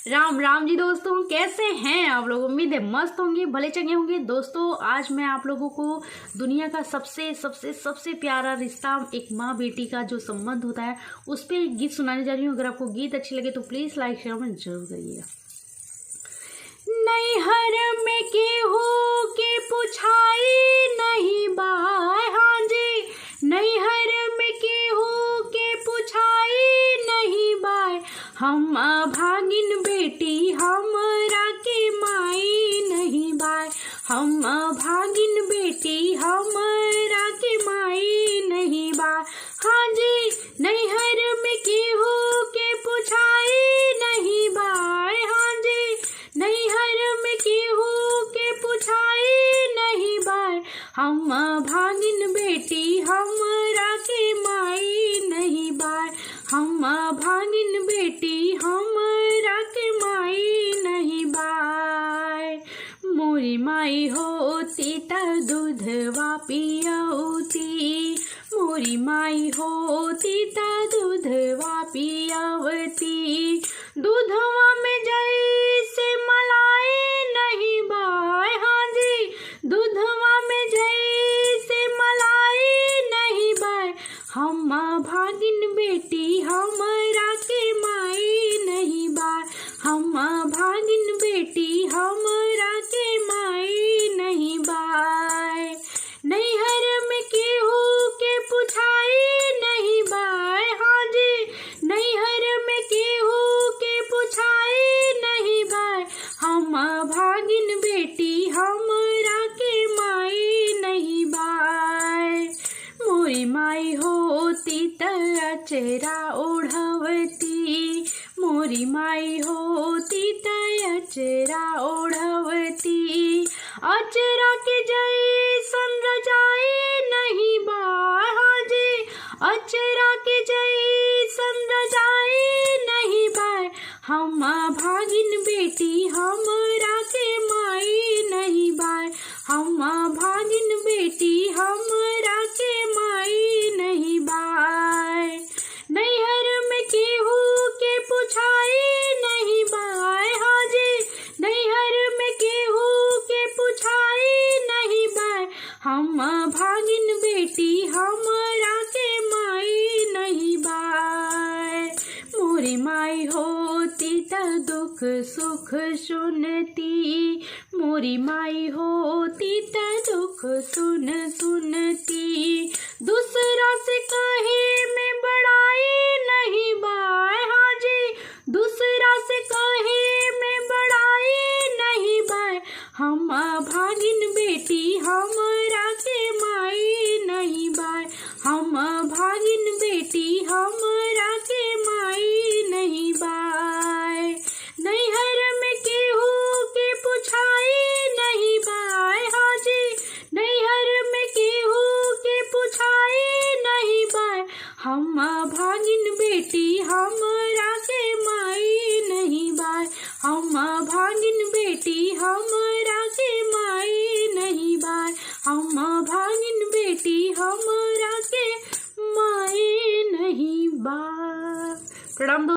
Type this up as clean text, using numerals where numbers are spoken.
राम राम जी दोस्तों, कैसे हैं आप लोग। उम्मीद है मस्त होंगे, भले चंगे होंगे। दोस्तों आज मैं आप लोगों को दुनिया का सबसे सबसे सबसे प्यारा रिश्ता, एक माँ बेटी का जो संबंध होता है, उस पर एक गीत सुनाने जा रही हूँ। अगर आपको गीत अच्छी लगे तो प्लीज़ लाइक शेयर में जरूर करिएगा। नैहर में केहू के पुछाई नहीं बाय, हाँ जी नैहर में केहू के पुछाई नहीं बाय। हम भागिन बेटी हमरा के माई नहीं बाय। हम भागिन बेटी हमरा के माई नहीं बाय। हाँ जी नैहर में केहू के पुछाई नहीं बाय। हाँ जी नैहर में केहू के पुछाई नहीं बाय। हम भागिन बेटी हमरा के माई नहीं बाय। हम भागिन बेटी हमरा के माई नहीं बाय। मोरी माई होती त दूधवा पियौती। मोरी माई होती त दूधवा पियवती। दूधवा में जैसे मलाई नहीं बाय। हाँ जी दूधवा में जैसे मलाई नहीं बाय। हम भागिन बेटी हमरा के माई नहीं बाय। हम भागिन बेटी हमरा के माई नहीं बाय। नैहर में केहू के पुछाई नहीं बाय। हाँ जी नैहर में केहू के पुछाई नहीं बाय। हम भागिन बेटी हमरा के माई नहीं बाय। मोरी माई होती त अचरा ओढ़वती। मोरी माई होती त अचरा ओढ़वती। अचरा के जैसन रजाई नहीं बाय। हाँ जी अचरा के जैसन रजाई नहीं बाय। हम भागिन बेटी हमरा के माई नहीं बाय। हम भागिन बेटी हमरा के माई नहीं बाय। नैहर में केहू के पुछाई नहीं बाय। हाँ जी नैहर में केहू के पुछाई नहीं बाय। हम भागिन बेटी हमरा के माई नहीं बाय। मोरी माई होती त दुख सुख सुनती। मोरी माई होती त दुख सुनती। दूसरा से कहे में बड़ाई नहीं बाय। हाँ जी दूसरा से कहे में बड़ाई नहीं बाय। हम भागिन बेटी हमरा के माई नहीं बाय। हम भागिन बेटी हमरा के माई नहीं बाय। नैहर में केहू के पुछाई नहीं बाय। हाँ जी नैहर में केहू के पुछाई नहीं बाय। हम भागिन बेटी हमरा के माई नहीं बाय। हम भागिन बेटी हमरा